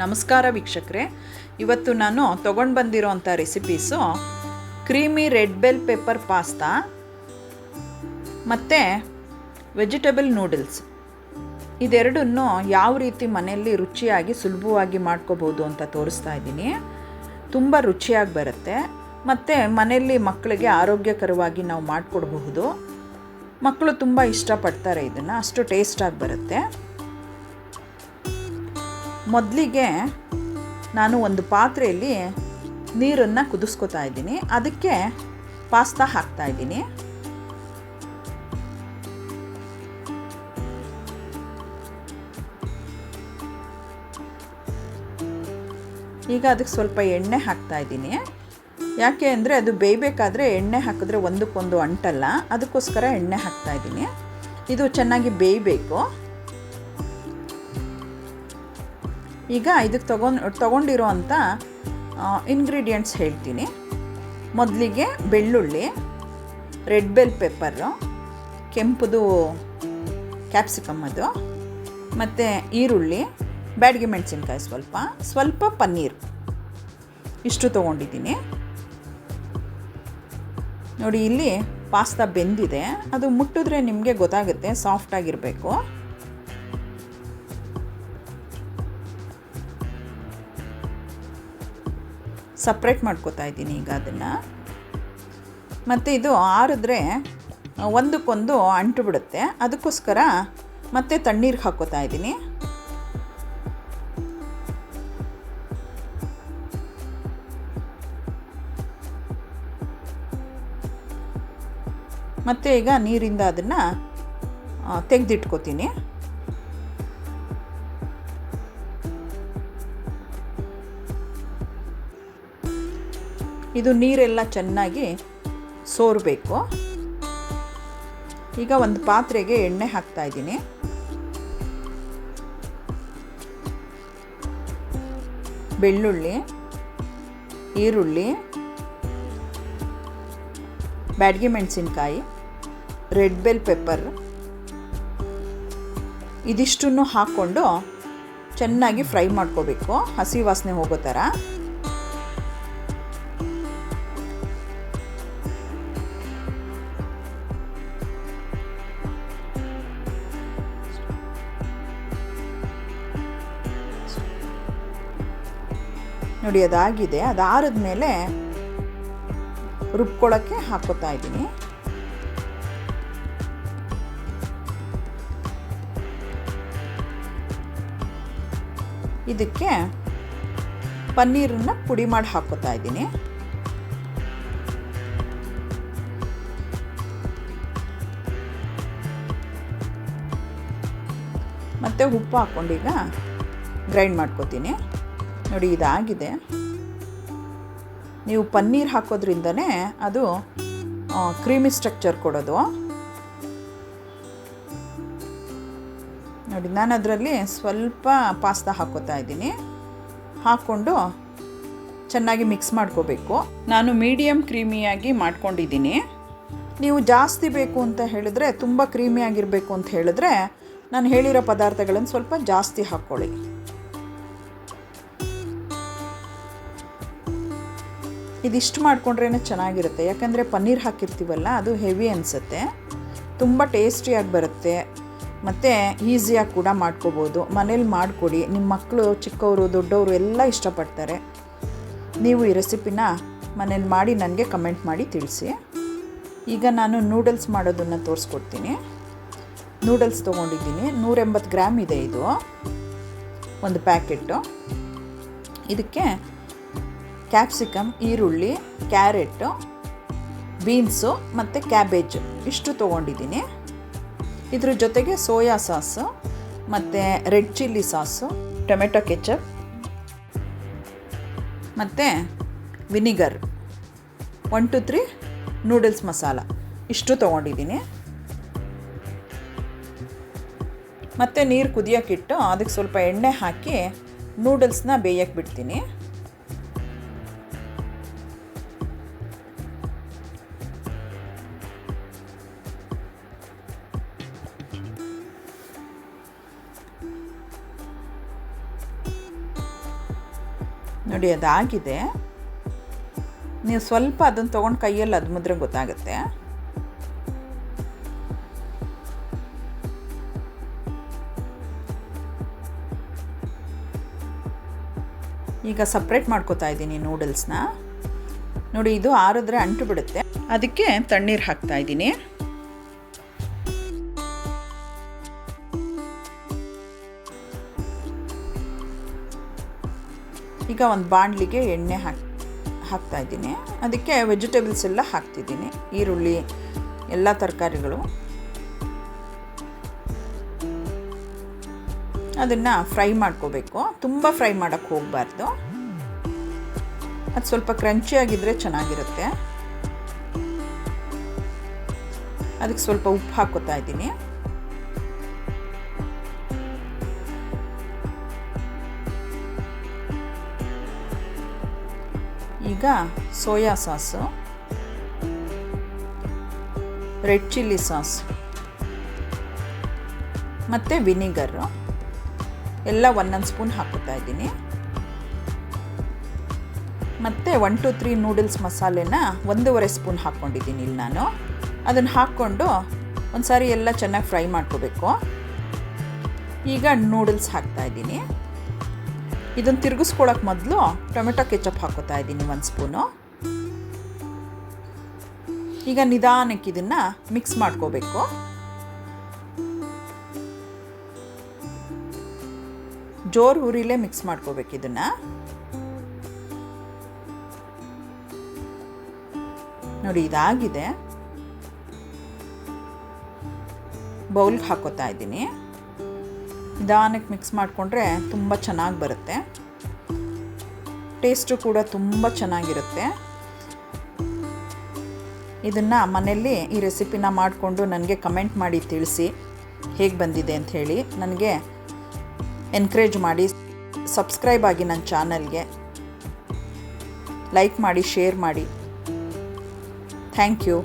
ನಮಸ್ಕಾರ ವೀಕ್ಷಕರೇ, ಇವತ್ತು ನಾನು ತೊಗೊಂಡು ಬಂದಿರೋಂಥ recipes creamy red bell pepper pasta ಮತ್ತು ವೆಜಿಟೇಬಲ್ ನೂಡಲ್ಸ್. ಇದೆರಡನ್ನು ಯಾವ ರೀತಿ ಮನೆಯಲ್ಲಿ ರುಚಿಯಾಗಿ ಸುಲಭವಾಗಿ ಮಾಡ್ಕೋಬೋದು ಅಂತ ತೋರಿಸ್ತಾ ಇದ್ದೀನಿ. ತುಂಬ ರುಚಿಯಾಗಿ ಬರುತ್ತೆ ಮತ್ತು ಮನೆಯಲ್ಲಿ ಮಕ್ಕಳಿಗೆ ಆರೋಗ್ಯಕರವಾಗಿ ನಾವು ಮಾಡಿಕೊಡಬಹುದು. ಮಕ್ಕಳು ತುಂಬ ಇಷ್ಟಪಡ್ತಾರೆ ಇದನ್ನು, ಅಷ್ಟು ಟೇಸ್ಟಾಗಿ ಬರುತ್ತೆ. ಮೊದಲಿಗೆ ನಾನು ಒಂದು ಪಾತ್ರೆಯಲ್ಲಿ ನೀರನ್ನು ಕುದಿಸ್ಕೊತಾ ಇದ್ದೀನಿ. ಅದಕ್ಕೆ ಪಾಸ್ತಾ ಹಾಕ್ತಾ ಇದ್ದೀನಿ. ಈಗ ಅದಕ್ಕೆ ಸ್ವಲ್ಪ ಎಣ್ಣೆ ಹಾಕ್ತಾ ಇದ್ದೀನಿ. ಯಾಕೆ ಅಂದರೆ ಅದು ಬೇಯಬೇಕಾದ್ರೆ ಎಣ್ಣೆ ಹಾಕಿದ್ರೆ ಒಂದಕ್ಕೊಂದು ಅಂಟಲ್ಲ, ಅದಕ್ಕೋಸ್ಕರ ಎಣ್ಣೆ ಹಾಕ್ತಾ ಇದ್ದೀನಿ. ಇದು ಚೆನ್ನಾಗಿ ಬೇಯಬೇಕು. ಈಗ ಇದಕ್ಕೆ ತಗೊಂಡಿರೋ ಅಂಥ ಇಂಗ್ರೀಡಿಯೆಂಟ್ಸ್ ಹೇಳ್ತೀನಿ. ಮೊದಲಿಗೆ ಬೆಳ್ಳುಳ್ಳಿ, ರೆಡ್ ಬೆಲ್ ಪೆಪ್ಪರು, ಕೆಂಪುದು ಕ್ಯಾಪ್ಸಿಕಮ್ ಅದು, ಮತ್ತು ಈರುಳ್ಳಿ, ಬ್ಯಾಡಗಿ ಮೆಣಸಿನ್ಕಾಯಿ ಸ್ವಲ್ಪ ಪನ್ನೀರ್, ಇಷ್ಟು ತೊಗೊಂಡಿದ್ದೀನಿ. ನೋಡಿ, ಇಲ್ಲಿ ಪಾಸ್ತಾ ಬೆಂದಿದೆ. ಅದು ಮುಟ್ಟಿದ್ರೆ ನಿಮಗೆ ಗೊತ್ತಾಗುತ್ತೆ, ಸಾಫ್ಟಾಗಿರಬೇಕು. ಸಪ್ರೇಟ್ ಮಾಡ್ಕೋತಾ ಇದ್ದೀನಿ ಈಗ ಅದನ್ನು. ಮತ್ತು ಇದು ಆರಿದ್ರೆ ಒಂದಕ್ಕೊಂದು ಅಂಟು ಬಿಡುತ್ತೆ, ಅದಕ್ಕೋಸ್ಕರ ಮತ್ತೆ ತಣ್ಣೀರಿಗೆ ಹಾಕ್ಕೋತಾ ಇದ್ದೀನಿ. ಮತ್ತು ಈಗ ನೀರಿಂದ ಅದನ್ನು ತೆಗೆದಿಟ್ಕೋತೀನಿ. ಇದು ನೀರೆಲ್ಲ ಚೆನ್ನಾಗಿ ಸೋರಬೇಕು. ಈಗ ಒಂದು ಪಾತ್ರೆಗೆ ಎಣ್ಣೆ ಹಾಕ್ತಾ ಇದ್ದೀನಿ. ಬೆಳ್ಳುಳ್ಳಿ, ಈರುಳ್ಳಿ, ಬ್ಯಾಡಗಿ ಮೆಣಸಿನ್ಕಾಯಿ, ರೆಡ್ ಬೆಲ್ ಪೆಪ್ಪರ್ ಇದಿಷ್ಟನ್ನು ಹಾಕ್ಕೊಂಡು ಚೆನ್ನಾಗಿ ಫ್ರೈ ಮಾಡ್ಕೋಬೇಕು, ಹಸಿ ವಾಸನೆ ಹೋಗೋ ಥರ. ನೋಡಿ, ಅದಾಗಿದೆ. ಅದಾರದ ಮೇಲೆ ರುಬ್ಕೊಳ್ಳೋಕ್ಕೆ ಹಾಕೋತಾ ಇದ್ದೀನಿ. ಇದಕ್ಕೆ ಪನ್ನೀರನ್ನು ಪುಡಿ ಮಾಡಿ ಹಾಕೋತಾ ಇದ್ದೀನಿ. ಮತ್ತು ಉಪ್ಪು ಹಾಕ್ಕೊಂಡೀಗ ಗ್ರೈಂಡ್ ಮಾಡ್ಕೋತೀನಿ. ನೋಡಿ, ಇದಾಗಿದೆ. ನೀವು ಪನ್ನೀರ್ ಹಾಕೋದ್ರಿಂದನೇ ಅದು ಕ್ರೀಮಿ ಸ್ಟ್ರಕ್ಚರ್ ಕೊಡೋದು. ನೋಡಿ, ನಾನು ಅದರಲ್ಲಿ ಸ್ವಲ್ಪ ಪಾಸ್ತಾ ಹಾಕೋತಾ ಇದ್ದೀನಿ. ಹಾಕ್ಕೊಂಡು ಚೆನ್ನಾಗಿ ಮಿಕ್ಸ್ ಮಾಡ್ಕೋಬೇಕು. ನಾನು ಮೀಡಿಯಮ್ ಕ್ರೀಮಿಯಾಗಿ ಮಾಡ್ಕೊಂಡಿದ್ದೀನಿ. ನೀವು ಜಾಸ್ತಿ ಬೇಕು ಅಂತ ಹೇಳಿದ್ರೆ, ತುಂಬ ಕ್ರೀಮಿಯಾಗಿರಬೇಕು ಅಂತ ಹೇಳಿದ್ರೆ, ನಾನು ಹೇಳಿರೋ ಪದಾರ್ಥಗಳನ್ನು ಸ್ವಲ್ಪ ಜಾಸ್ತಿ ಹಾಕ್ಕೊಳ್ಳಿ. ಇದಿಷ್ಟು ಮಾಡಿಕೊಂಡ್ರೇ ಚೆನ್ನಾಗಿರುತ್ತೆ. ಯಾಕಂದರೆ ಪನ್ನೀರ್ ಹಾಕಿರ್ತೀವಲ್ಲ, ಅದು ಹೆವಿ ಅನಿಸುತ್ತೆ. ತುಂಬ ಟೇಸ್ಟಿಯಾಗಿ ಬರುತ್ತೆ ಮತ್ತು ಈಸಿಯಾಗಿ ಕೂಡ ಮಾಡ್ಕೋಬೋದು. ಮನೇಲಿ ಮಾಡಿಕೊಡಿ. ನಿಮ್ಮ ಮಕ್ಕಳು ಚಿಕ್ಕವರು ದೊಡ್ಡವರು ಎಲ್ಲ ಇಷ್ಟಪಡ್ತಾರೆ. ನೀವು ಈ ರೆಸಿಪಿನ ಮನೇಲಿ ಮಾಡಿ ನನಗೆ ಕಮೆಂಟ್ ಮಾಡಿ ತಿಳಿಸಿ. ಈಗ ನಾನು ನೂಡಲ್ಸ್ ಮಾಡೋದನ್ನು ತೋರಿಸ್ಕೊಡ್ತೀನಿ. ನೂಡಲ್ಸ್ ತೊಗೊಂಡಿದ್ದೀನಿ. 180 ಗ್ರಾಮ್ ಇದೆ ಇದು ಒಂದು ಪ್ಯಾಕೆಟು. ಇದಕ್ಕೆ ಕ್ಯಾಪ್ಸಿಕಮ್, ಈರುಳ್ಳಿ, ಕ್ಯಾರೆಟು, ಬೀನ್ಸು ಮತ್ತು ಕ್ಯಾಬೇಜ್ ಇಷ್ಟು ತೊಗೊಂಡಿದ್ದೀನಿ. ಇದ್ರ ಜೊತೆಗೆ ಸೋಯಾ ಸಾಸು ಮತ್ತು red chilli sauce, tomato ketchup ಮತ್ತು ವಿನಿಗರ್, 1 to 3 ನೂಡಲ್ಸ್ ಮಸಾಲ ಇಷ್ಟು ತೊಗೊಂಡಿದ್ದೀನಿ. ಮತ್ತು ನೀರು ಕುದಿಯೋಕ್ಕಿಟ್ಟು ಅದಕ್ಕೆ ಸ್ವಲ್ಪ ಎಣ್ಣೆ ಹಾಕಿ ನೂಡಲ್ಸ್ನ ಬೇಯಕ್ಕೆ ಬಿಡ್ತೀನಿ. ನೋಡಿ ಅದಾಗಿದೆ. ನೀವು ಸ್ವಲ್ಪ ಅದನ್ನು ತೊಗೊಂಡು ಕೈಯಲ್ಲಿ ಅದ್ಮಿದ್ರೆ ಗೊತ್ತಾಗುತ್ತೆ. ಈಗ ಸಪ್ರೇಟ್ ಮಾಡ್ಕೋತಾ ಇದ್ದೀನಿ ನೂಡಲ್ಸ್ನ. ನೋಡಿ ಇದು ಆರಿದ್ರೆ ಅಂಟು ಬಿಡುತ್ತೆ, ಅದಕ್ಕೆ ತಣ್ಣೀರು ಹಾಕ್ತಾ ಇದ್ದೀನಿ. ಈಗ ಒಂದು ಬಾಣಲಿಗೆ ಎಣ್ಣೆ ಹಾಕ್ತಾ ಇದ್ದೀನಿ. ಅದಕ್ಕೆ ವೆಜಿಟೇಬಲ್ಸ್ ಎಲ್ಲ ಹಾಕ್ತಿದ್ದೀನಿ, ಈರುಳ್ಳಿ, ಎಲ್ಲ ತರಕಾರಿಗಳು. ಅದನ್ನು ಫ್ರೈ ಮಾಡ್ಕೋಬೇಕು, ತುಂಬ ಫ್ರೈ ಮಾಡೋಕ್ಕೆ ಹೋಗಬಾರ್ದು. ಅದು ಸ್ವಲ್ಪ ಕ್ರಂಚಿಯಾಗಿದ್ದರೆ ಚೆನ್ನಾಗಿರುತ್ತೆ. ಅದಕ್ಕೆ ಸ್ವಲ್ಪ ಉಪ್ಪು ಹಾಕೋತಾ ಇದ್ದೀನಿ. ಈಗ soya sauce, red chilli sauce ಮತ್ತು ವಿನಿಗರು ಎಲ್ಲ 1 ಸ್ಪೂನ್ ಹಾಕುತ್ತಾ ಇದ್ದೀನಿ. ಮತ್ತು 1 2 3 ನೂಡಲ್ಸ್ ಮಸಾಲೆನ 1.5 ಸ್ಪೂನ್ ಹಾಕ್ಕೊಂಡಿದ್ದೀನಿ ಇಲ್ಲಿ ನಾನು. ಅದನ್ನು ಹಾಕ್ಕೊಂಡು ಒಂದು ಸಾರಿ ಎಲ್ಲ ಚೆನ್ನಾಗಿ ಫ್ರೈ ಮಾಡ್ಕೋಬೇಕು. ಈಗ ನೂಡಲ್ಸ್ ಹಾಕ್ತಾ ಇದ್ದೀನಿ. ಇದನ್ನು ತಿರುಗಿಸ್ಕೊಳ್ಳೋಕೆ ಮೊದಲು ಟೊಮೆಟೊ ಕೆಚಪ್ ಹಾಕೋತಾ ಇದ್ದೀನಿ 1 ಸ್ಪೂನು. ಈಗ ನಿಧಾನಕ್ಕೆ ಇದನ್ನು ಮಿಕ್ಸ್ ಮಾಡ್ಕೋಬೇಕು. ಜೋರು ಉರಿಲೇ ಮಿಕ್ಸ್ ಮಾಡ್ಕೋಬೇಕು ಇದನ್ನು. ನೋಡಿ ಇದಾಗಿದೆ. ಬೌಲ್ಗೆ ಹಾಕೋತಾ ಇದ್ದೀನಿ. ನಿಧಾನಕ್ಕೆ ಮಿಕ್ಸ್ ಮಾಡಿಕೊಂಡ್ರೆ ತುಂಬ ಚೆನ್ನಾಗಿ ಬರುತ್ತೆ. ಟೇಸ್ಟು ಕೂಡ ತುಂಬ ಚೆನ್ನಾಗಿರುತ್ತೆ. ಇದನ್ನು ಮನೆಯಲ್ಲಿ ಈ ರೆಸಿಪಿನ ಮಾಡಿಕೊಂಡು ನನಗೆ ಕಮೆಂಟ್ ಮಾಡಿ ತಿಳಿಸಿ ಹೇಗೆ ಬಂದಿದೆ ಅಂತ ಹೇಳಿ. ನನಗೆ ಎನ್ಕರೇಜ್ ಮಾಡಿ, ಸಬ್ಸ್ಕ್ರೈಬ್ ಆಗಿ ನನ್ನ ಚಾನಲ್ಗೆ, ಲೈಕ್ ಮಾಡಿ, ಶೇರ್ ಮಾಡಿ. Thank you.